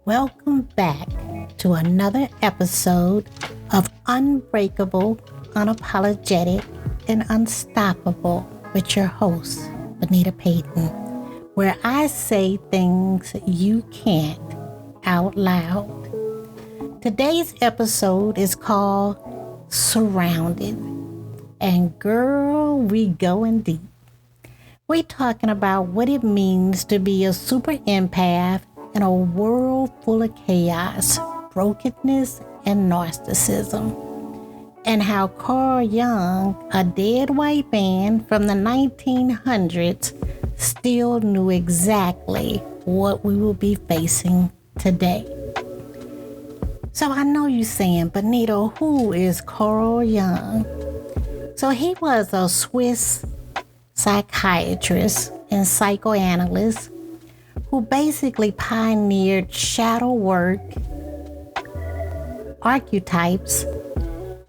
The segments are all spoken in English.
Welcome back to another episode of Unbreakable, Unapologetic, and Unstoppable with your host, Bonita Payton, where I say things you can't out loud. Today's episode is called Surrounded, and girl, we going deep. We're talking about what it means to be a super empath in a world full of chaos, brokenness, and narcissism, and how Carl Jung, a dead white man from the 1900s, still knew exactly what we will be facing today. So I know you're saying, Bonita, who is Carl Jung? So he was a Swiss psychiatrist and psychoanalyst who basically pioneered shadow work, archetypes,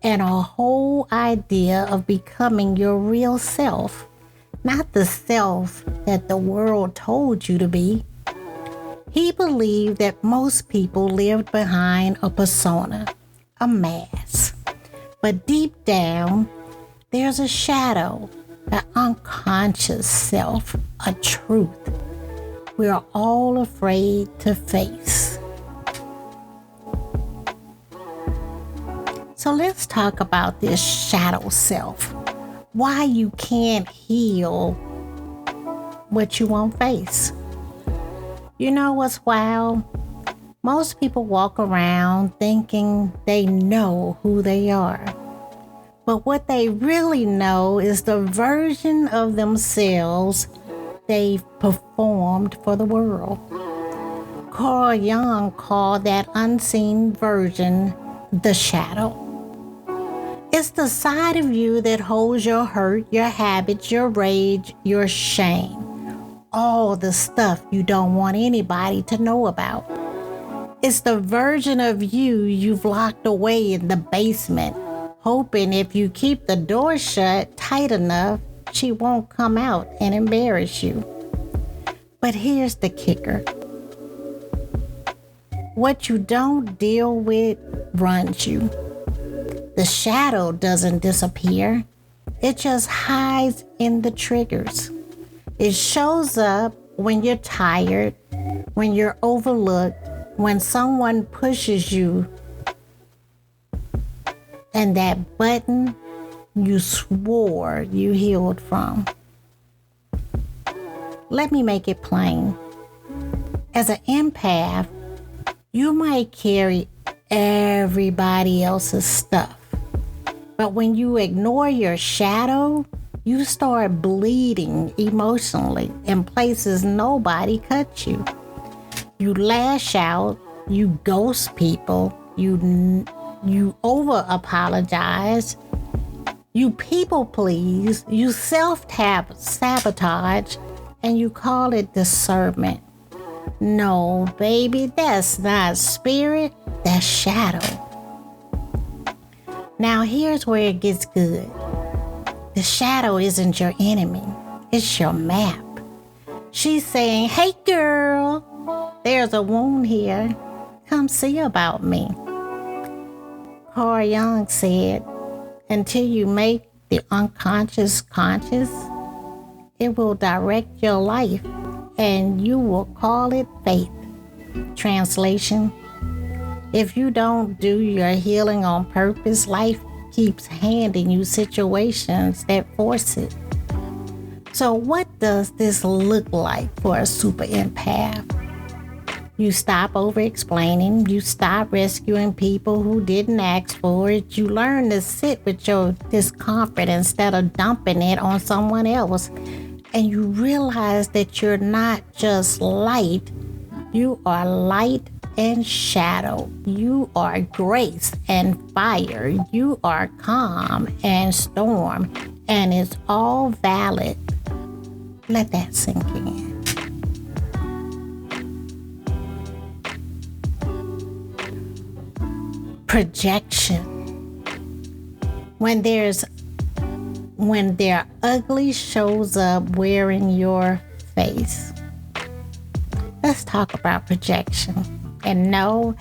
and a whole idea of becoming your real self, not the self that the world told you to be. He believed that most people lived behind a persona, a mask. But deep down, there's a shadow, an unconscious self, a truth we're all afraid to face. So let's talk about this shadow self. Why you can't heal what you won't face. You know what's wild? Most people walk around thinking they know who they are. But what they really know is the version of themselves they've performed for the world. Carl Jung called that unseen version the shadow. It's the side of you that holds your hurt, your habits, your rage, your shame. All the stuff you don't want anybody to know about. It's the version of you you've locked away in the basement, hoping if you keep the door shut tight enough, she won't come out and embarrass you. But here's the kicker. What you don't deal with runs you. The shadow doesn't disappear. It just hides in the triggers. It shows up when you're tired, when you're overlooked, when someone pushes you, and that button you swore you healed from. Let me make it plain. As an empath, you might carry everybody else's stuff. But when you ignore your shadow, you start bleeding emotionally in places nobody cut you. You lash out, you ghost people, you over apologize, you people please, you self-sabotage, and you call it discernment. No, baby, that's not spirit, that's shadow. Now here's where it gets good. The shadow isn't your enemy, it's your map. She's saying, hey girl, there's a wound here. Come see about me. Carl Jung said, until you make the unconscious conscious, it will direct your life and you will call it faith. Translation, if you don't do your healing on purpose, life keeps handing you situations that force it. So what does this look like for a super empath? You stop over-explaining. You stop rescuing people who didn't ask for it. You learn to sit with your discomfort instead of dumping it on someone else. And you realize that you're not just light. You are light and shadow. You are grace and fire. You are calm and storm. And it's all valid. Let that sink in. Projection. When their ugly shows up wearing your face. Let's talk about projection. And no,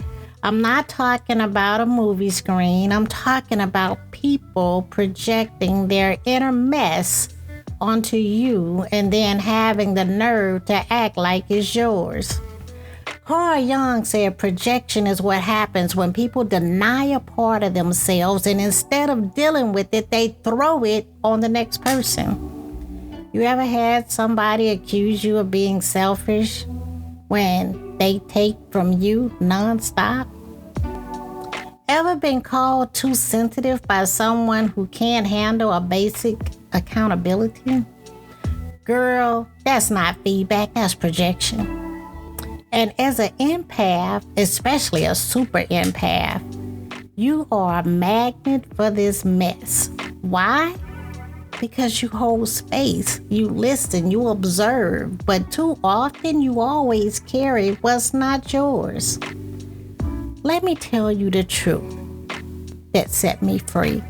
I'm not talking about a movie screen. I'm talking about people projecting their inner mess onto you and then having the nerve to act like it's yours. Carl Jung said projection is what happens when people deny a part of themselves and instead of dealing with it, they throw it on the next person. You ever had somebody accuse you of being selfish when they take from you nonstop? Ever been called too sensitive by someone who can't handle a basic accountability? Girl, that's not feedback, that's projection. And as an empath, especially a super empath, you are a magnet for this mess. Why? Because you hold space, you listen, you observe, but too often you always carry what's not yours. Let me tell you the truth that set me free.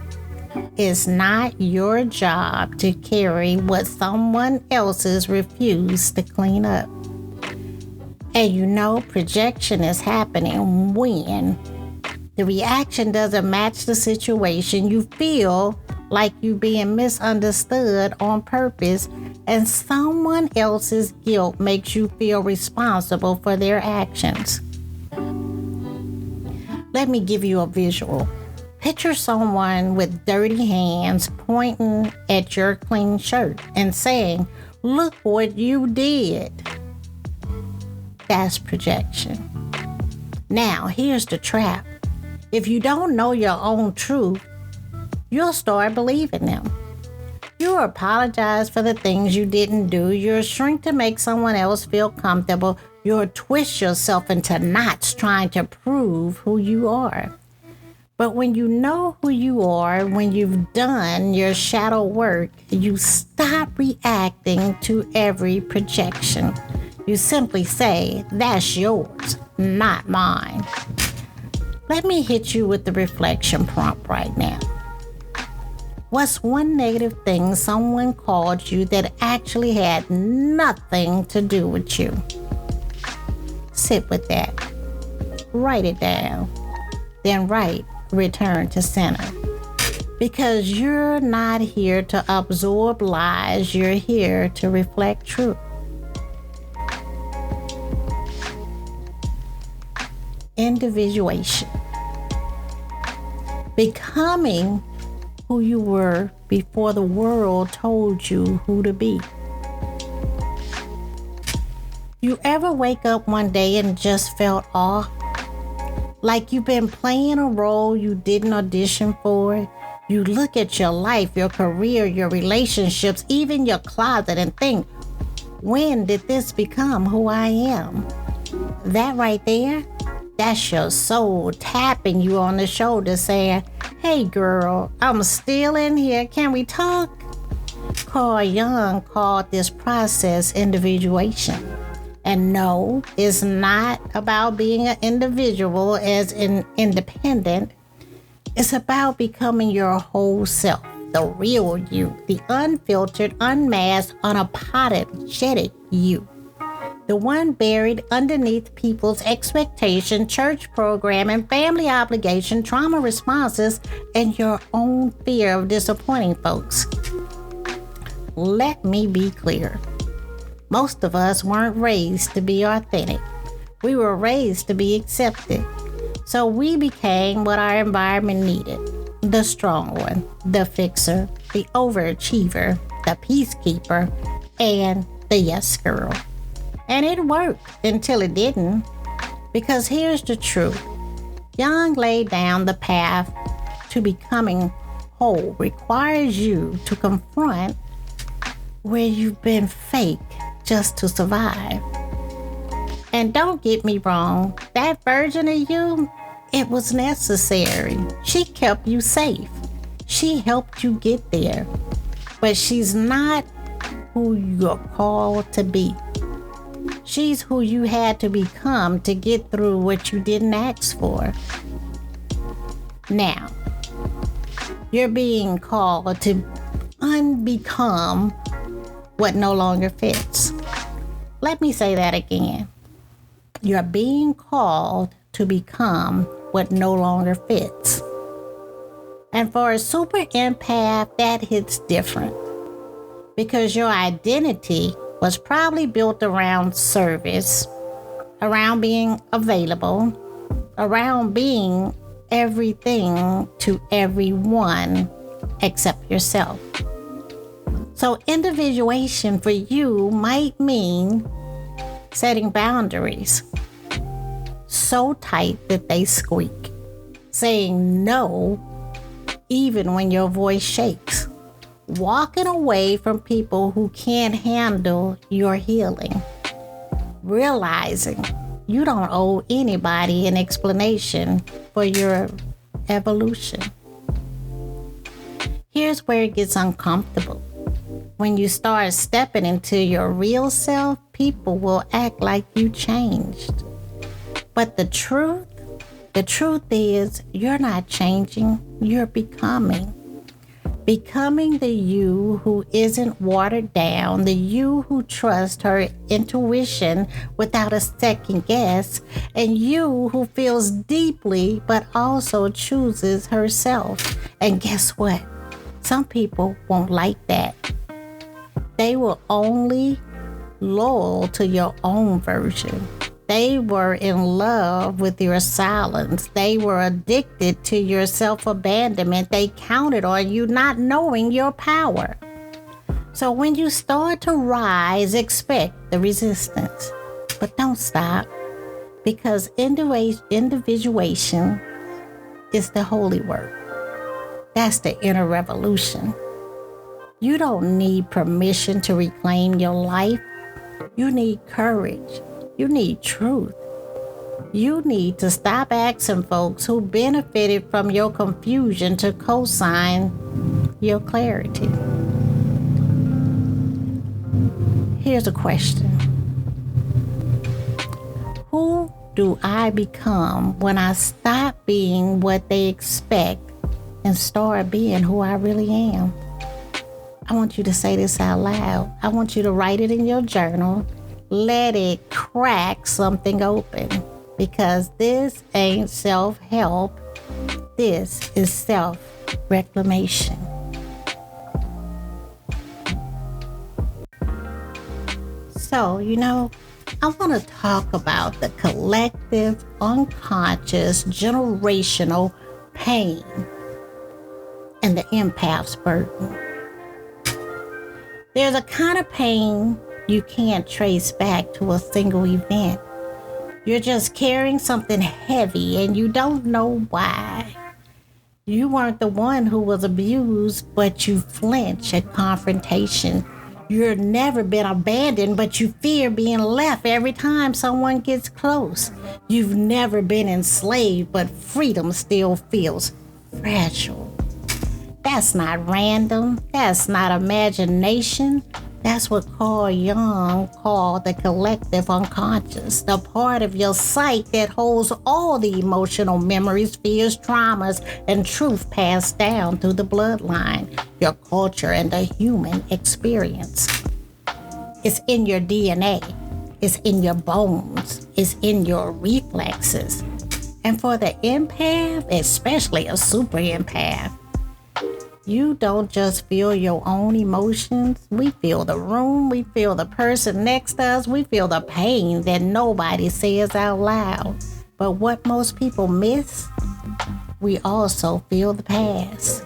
It's not your job to carry what someone else's refused to clean up. And you know projection is happening when the reaction doesn't match the situation. You feel like you're being misunderstood on purpose, and someone else's guilt makes you feel responsible for their actions. Let me give you a visual. Picture someone with dirty hands pointing at your clean shirt and saying, "Look what you did." That's projection. Now, here's the trap. If you don't know your own truth, you'll start believing them. You'll apologize for the things you didn't do. You'll shrink to make someone else feel comfortable. You'll twist yourself into knots trying to prove who you are. But when you know who you are, when you've done your shadow work, you stop reacting to every projection. You simply say, "That's yours, not mine." Let me hit you with the reflection prompt right now. What's one negative thing someone called you that actually had nothing to do with you? Sit with that. Write it down. Then write, "Return to center." Because you're not here to absorb lies, you're here to reflect truth. Individuation. Becoming who you were before the world told you who to be. You ever wake up one day and just felt off? Like you've been playing a role you didn't audition for? You look at your life, your career, your relationships, even your closet and think, when did this become who I am? That right there, that's your soul tapping you on the shoulder saying, "Hey girl, I'm still in here. Can we talk?" Carl Jung called this process individuation. And no, it's not about being an individual as in independent. It's about becoming your whole self, the real you, the unfiltered, unmasked, unapologetic you. The one buried underneath people's expectation, church programming, family obligation, trauma responses, and your own fear of disappointing folks. Let me be clear. Most of us weren't raised to be authentic. We were raised to be accepted. So we became what our environment needed. The strong one, the fixer, the overachiever, the peacekeeper, and the yes girl. And it worked until it didn't. Because here's the truth. Jung laid down the path to becoming whole requires you to confront where you've been fake just to survive. And don't get me wrong, that version of you, it was necessary. She kept you safe. She helped you get there. But she's not who you're called to be. She's who you had to become to get through what you didn't ask for. Now, you're being called to unbecome what no longer fits. Let me say that again. You're being called to become what no longer fits. And for a super empath, that hits different because your identity was probably built around service, around being available, around being everything to everyone except yourself. So individuation for you might mean setting boundaries so tight that they squeak, saying no even when your voice shakes, walking away from people who can't handle your healing, realizing you don't owe anybody an explanation for your evolution. Here's where it gets uncomfortable. When you start stepping into your real self, people will act like you changed. But the truth is you're not changing, you're becoming. Becoming the you who isn't watered down, the you who trusts her intuition without a second guess, and you who feels deeply but also chooses herself. And guess what? Some people won't like that. They were only loyal to your own version. They were in love with your silence. They were addicted to your self-abandonment. They counted on you not knowing your power. So when you start to rise, expect the resistance. But don't stop, because individuation is the holy work. That's the inner revolution. You don't need permission to reclaim your life. You need courage. You need truth. You need to stop asking folks who benefited from your confusion to co-sign your clarity. Here's a question. Who do I become when I stop being what they expect and start being who I really am? I want you to say this out loud. I want you to write it in your journal. Let it crack something open, because this ain't self-help. This is self-reclamation. So, I want to talk about the collective, unconscious, generational pain and the empath's burden. There's a kind of pain you can't trace back to a single event. You're just carrying something heavy and you don't know why. You weren't the one who was abused, but you flinch at confrontation. You've never been abandoned, but you fear being left every time someone gets close. You've never been enslaved, but freedom still feels fragile. That's not random. That's not imagination. That's what Carl Jung called the collective unconscious, the part of your psyche that holds all the emotional memories, fears, traumas, and truth passed down through the bloodline, your culture, and the human experience. It's in your DNA. It's in your bones. It's in your reflexes. And for the empath, especially a super empath, you don't just feel your own emotions. We feel the room. We feel the person next to us. We feel the pain that nobody says out loud. But what most people miss, we also feel the past.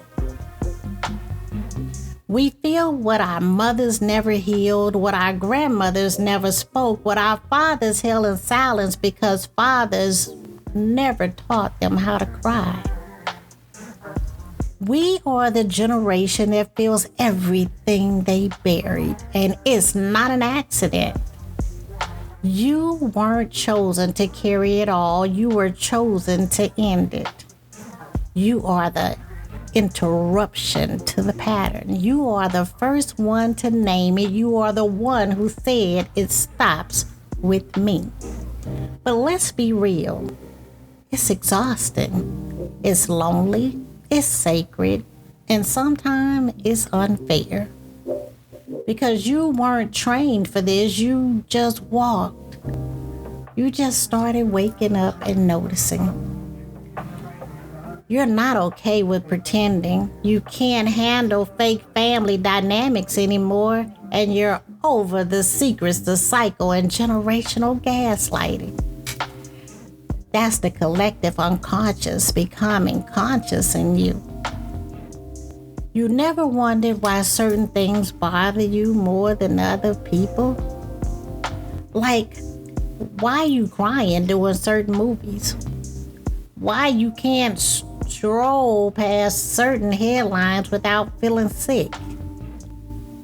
We feel what our mothers never healed, what our grandmothers never spoke, what our fathers held in silence because fathers never taught them how to cry. We are the generation that feels everything they buried, and it's not an accident. You weren't chosen to carry it all. You were chosen to end it. You are the interruption to the pattern. You are the first one to name it. You are the one who said it stops with me. But let's be real. It's exhausting. It's lonely. It's sacred, and sometimes it's unfair. Because you weren't trained for this, you just walked. You just started waking up and noticing. You're not okay with pretending. You can't handle fake family dynamics anymore, and you're over the secrets, the cycle, and generational gaslighting. That's the collective unconscious becoming conscious in you. You never wondered why certain things bother you more than other people? Like, why you crying during certain movies? Why you can't stroll past certain headlines without feeling sick?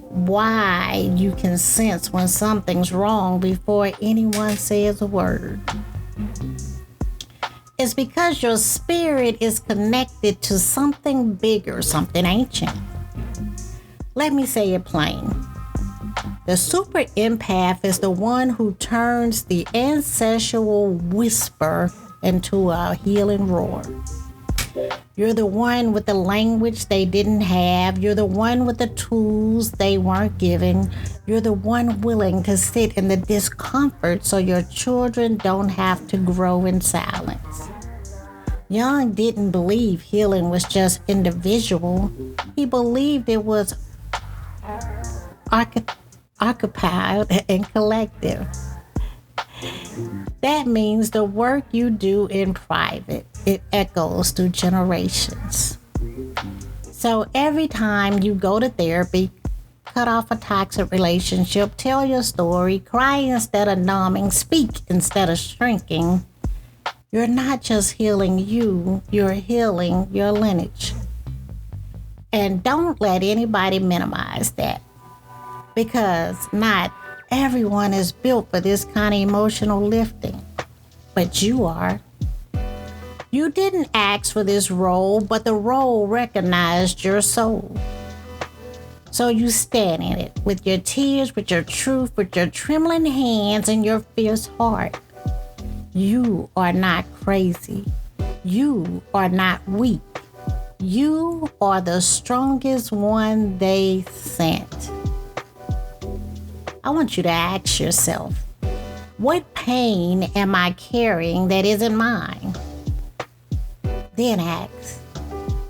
Why you can sense when something's wrong before anyone says a word? It's because your spirit is connected to something bigger, something ancient. Let me say it plain. The super empath is the one who turns the ancestral whisper into a healing roar. You're the one with the language they didn't have. You're the one with the tools they weren't given. You're the one willing to sit in the discomfort so your children don't have to grow in silence. Jung didn't believe healing was just individual. He believed it was occupied and collective. That means the work you do in private, it echoes through generations. So every time you go to therapy, cut off a toxic relationship, tell your story, cry instead of numbing, speak instead of shrinking, you're not just healing you, you're healing your lineage. And don't let anybody minimize that, because not everyone is built for this kind of emotional lifting, but you are. You didn't ask for this role, but the role recognized your soul. So you stand in it with your tears, with your truth, with your trembling hands and your fierce heart. You are not crazy. You are not weak. You are the strongest one they sent. I want you to ask yourself, what pain am I carrying that isn't mine? Then ask,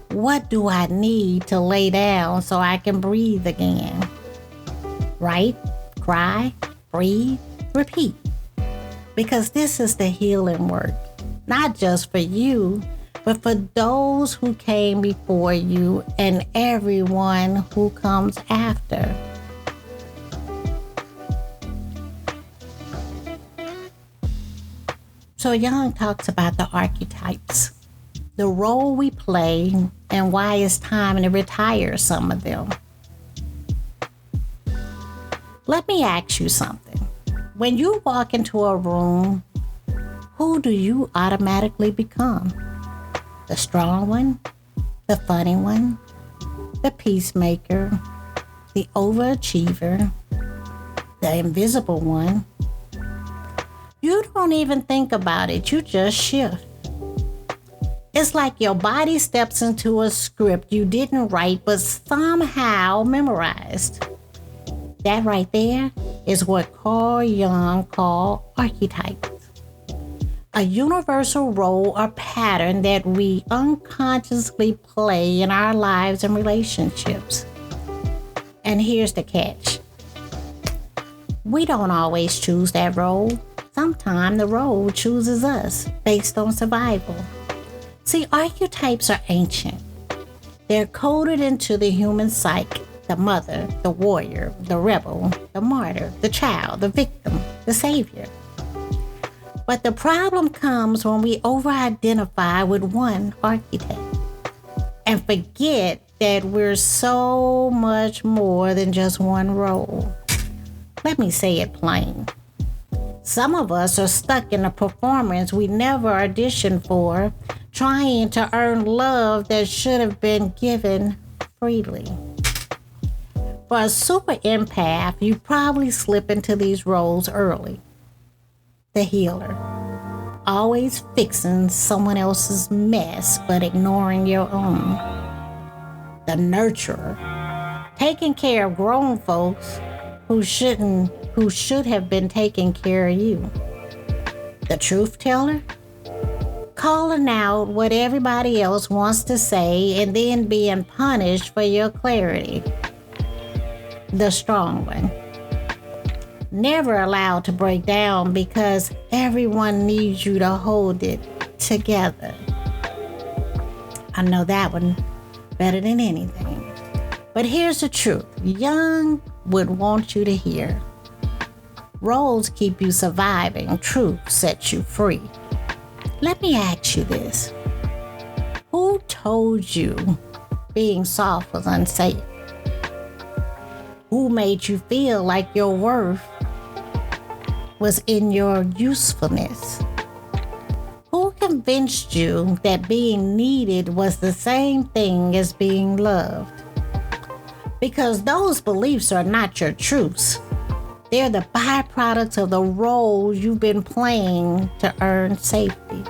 what do I need to lay down so I can breathe again? Write, cry, breathe, repeat. Because this is the healing work, not just for you, but for those who came before you and everyone who comes after. So Jung talks about the archetypes, the role we play, and why it's time to retire some of them. Let me ask you something. When you walk into a room, who do you automatically become? The strong one, the funny one, the peacemaker, the overachiever, the invisible one. You don't even think about it, you just shift. It's like your body steps into a script you didn't write but somehow memorized. That right there is what Carl Jung called archetypes. A universal role or pattern that we unconsciously play in our lives and relationships. And here's the catch. We don't always choose that role. Sometimes the role chooses us based on survival. See, archetypes are ancient. They're coded into the human psyche. The mother, the warrior, the rebel, the martyr, the child, the victim, the savior. But the problem comes when we over-identify with one archetype and forget that we're so much more than just one role. Let me say it plain. Some of us are stuck in a performance we never auditioned for, trying to earn love that should have been given freely. For a super empath, you probably slip into these roles early. The healer, always fixing someone else's mess but ignoring your own. The nurturer, taking care of grown folks who should have been taking care of you. The truth teller? Calling out what everybody else wants to say and then being punished for your clarity. The strong one. Never allowed to break down because everyone needs you to hold it together. I know that one better than anything. But here's the truth. Jung would want you to hear. Roles keep you surviving. Truth sets you free. Let me ask you this. Who told you being soft was unsafe? Who made you feel like your worth was in your usefulness? Who convinced you that being needed was the same thing as being loved? Because those beliefs are not your truths. They're the byproducts of the roles you've been playing to earn safety.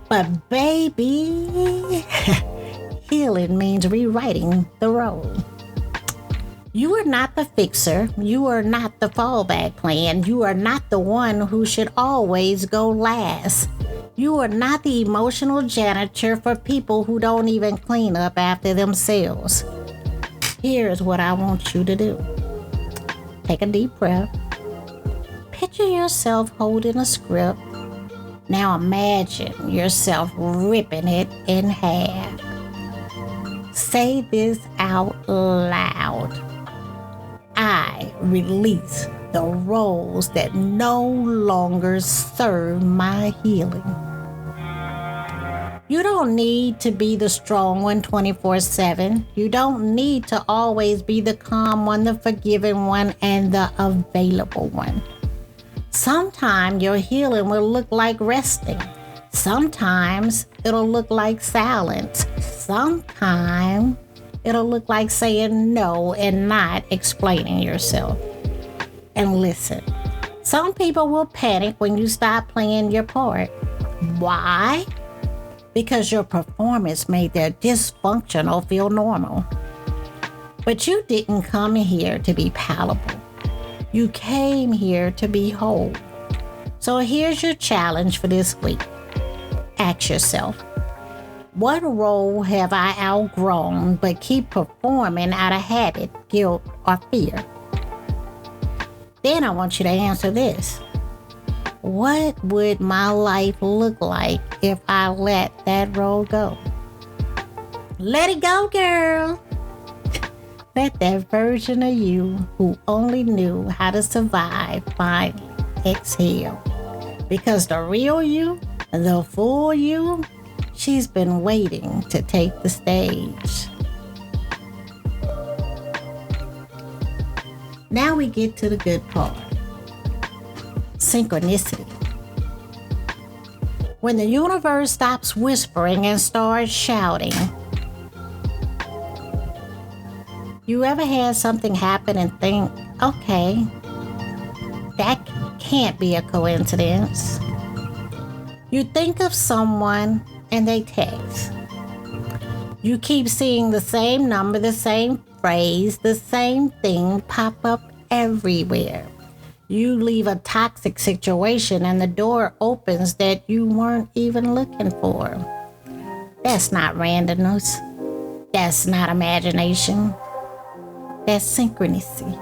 But baby, healing means rewriting the role. You are not the fixer. You are not the fallback plan. You are not the one who should always go last. You are not the emotional janitor for people who don't even clean up after themselves. Here's what I want you to do. Take a deep breath. Picture yourself holding a script. Now imagine yourself ripping it in half. Say this out loud. I release the roles that no longer serve my healing. You don't need to be the strong one 24/7. You don't need to always be the calm one, the forgiving one, and the available one. Sometimes your healing will look like resting. Sometimes it'll look like silence. Sometimes it'll look like saying no and not explaining yourself. And listen, some people will panic when you stop playing your part. Why? Because your performance made their dysfunctional feel normal. But you didn't come here to be palatable. You came here to be whole. So here's your challenge for this week. Ask yourself, what role have I outgrown but keep performing out of habit, guilt, or fear? Then I want you to answer this. What would my life look like if I let that role go? Let it go, girl. Let that version of you who only knew how to survive finally exhale. Because the real you, the full you, she's been waiting to take the stage. Now we get to the good part. Synchronicity. When the universe stops whispering and starts shouting. You ever had something happen and think, okay, that can't be a coincidence? You think of someone and they text. You keep seeing the same number, the same phrase, the same thing pop up everywhere. You leave a toxic situation and the door opens that you weren't even looking for. That's not randomness. That's not imagination. That's synchronicity.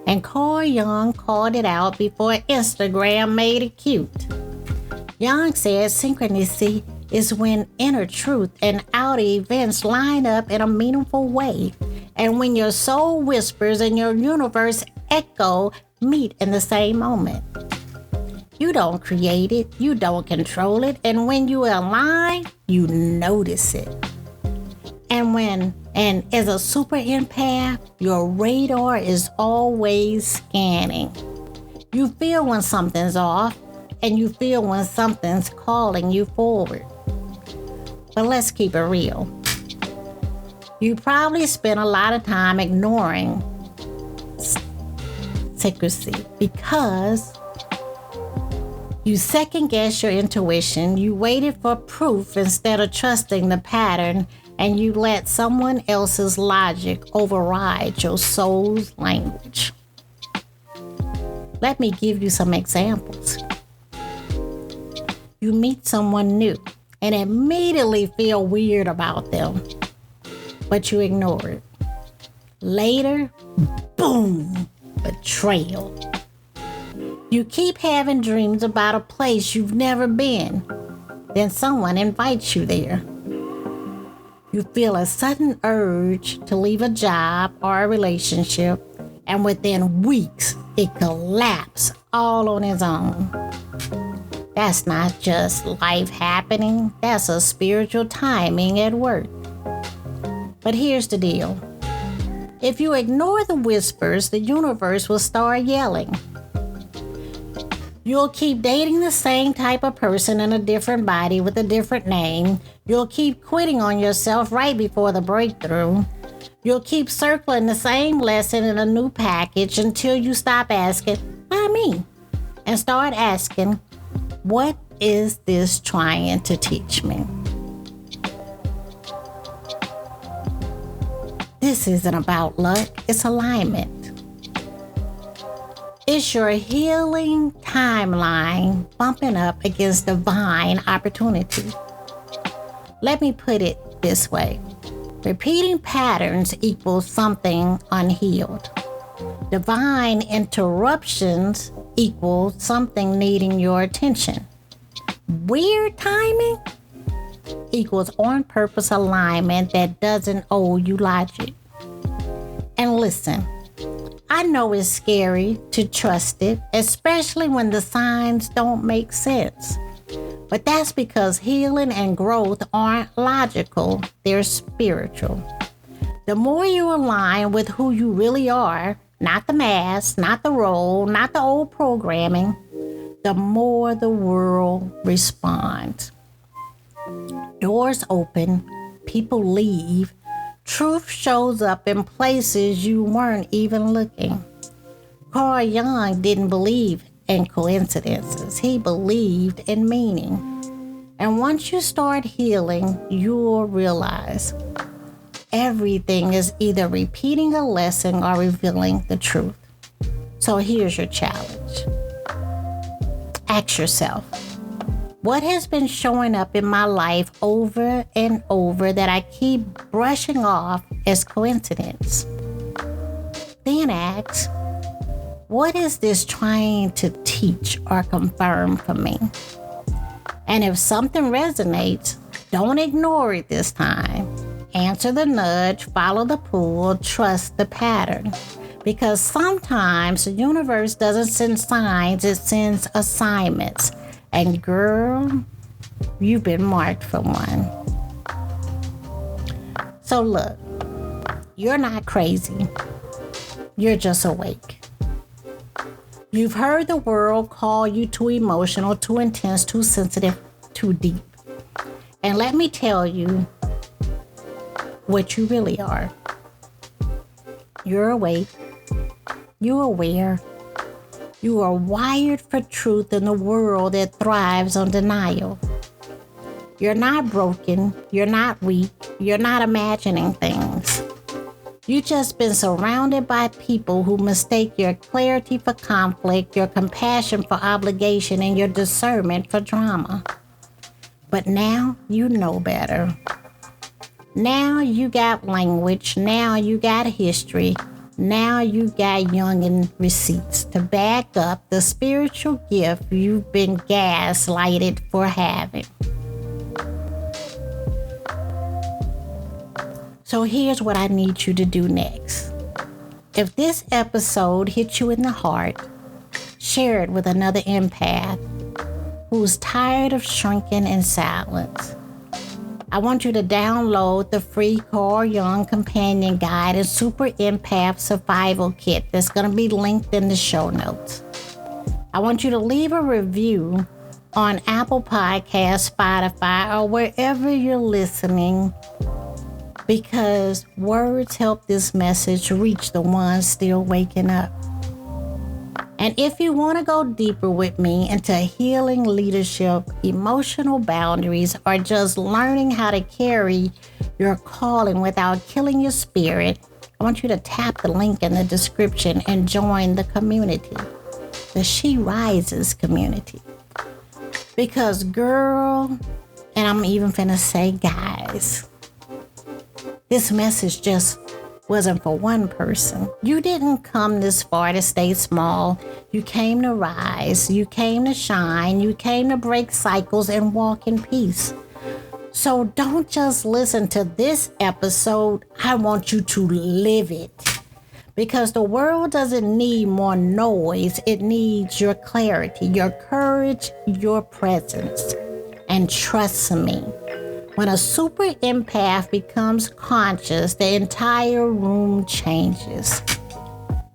And Carl Jung called it out before Instagram made it cute. Jung says synchronicity is when inner truth and outer events line up in a meaningful way, and when your soul whispers and your universe echo meet in the same moment. You don't create it, you don't control it, and when you align, you notice it. And as a super empath, your radar is always scanning. You feel when something's off, and you feel when something's calling you forward. But let's keep it real. You probably spend a lot of time ignoring secrecy because you second guess your intuition, you waited for proof instead of trusting the pattern, and you let someone else's logic override your soul's language. Let me give you some examples. You meet someone new and immediately feel weird about them, but you ignore it. Later, boom, betrayal. You keep having dreams about a place you've never been. Then someone invites you there. You feel a sudden urge to leave a job or a relationship, and within weeks, it collapses all on its own. That's not just life happening, that's a spiritual timing at work. But here's the deal. If you ignore the whispers, the universe will start yelling. You'll keep dating the same type of person in a different body with a different name. You'll keep quitting on yourself right before the breakthrough. You'll keep circling the same lesson in a new package until you stop asking, why me? And start asking, what is this trying to teach me? This isn't about luck, it's alignment. It's your healing timeline bumping up against divine opportunity. Let me put it this way. Repeating patterns equals something unhealed. Divine interruptions equals something needing your attention. Weird timing equals on-purpose alignment that doesn't owe you logic. And listen, I know it's scary to trust it, especially when the signs don't make sense. But that's because healing and growth aren't logical, they're spiritual. The more you align with who you really are, not the mask, not the role, not the old programming, the more the world responds. Doors open, people leave, truth shows up in places you weren't even looking. Carl Jung didn't believe in coincidences. He believed in meaning. And once you start healing, you'll realize everything is either repeating a lesson or revealing the truth. So here's your challenge. Ask yourself, what has been showing up in my life over and over that I keep brushing off as coincidence? Then ask, what is this trying to teach or confirm for me? And if something resonates, don't ignore it this time. Answer the nudge, follow the pull, trust the pattern. Because sometimes the universe doesn't send signs, it sends assignments. And girl, you've been marked for one. So look, you're not crazy. You're just awake. You've heard the world call you too emotional, too intense, too sensitive, too deep. And let me tell you what you really are. You're awake. You're aware. You are wired for truth in a world that thrives on denial. You're not broken. You're not weak. You're not imagining things. You've just been surrounded by people who mistake your clarity for conflict, your compassion for obligation, and your discernment for drama. But now you know better. Now you got language. Now you got history. Now you got Jungian receipts to back up the spiritual gift you've been gaslighted for having. So here's what I need you to do next. If this episode hit you in the heart, share it with another empath who's tired of shrinking in silence. I want you to download the free Carl Jung Companion Guide and Super Empath Survival Kit that's going to be linked in the show notes. I want you to leave a review on Apple Podcasts, Spotify, or wherever you're listening, because words help this message reach the ones still waking up. And if you want to go deeper with me into healing leadership, emotional boundaries, or just learning how to carry your calling without killing your spirit, I want you to tap the link in the description and join the community, the She Rises community. Because girl, and I'm even finna say guys, this message just wasn't for one person. You didn't come this far to stay small. You came to rise. You came to shine. You came to break cycles and walk in peace. So don't just listen to this episode. I want you to live it. Because the world doesn't need more noise. It needs your clarity, your courage, your presence. And trust me, when a super empath becomes conscious, the entire room changes.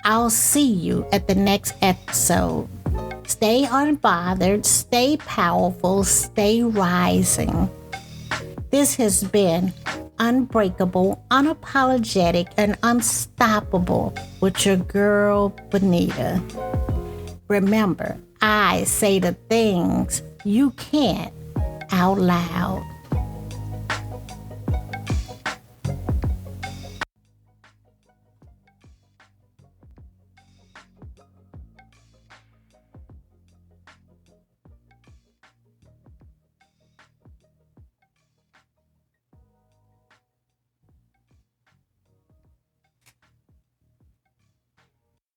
I'll see you at the next episode. Stay unbothered, stay powerful, stay rising. This has been Unbreakable, Unapologetic, and Unstoppable with your girl, Bonita. Remember, I say the things you can't out loud.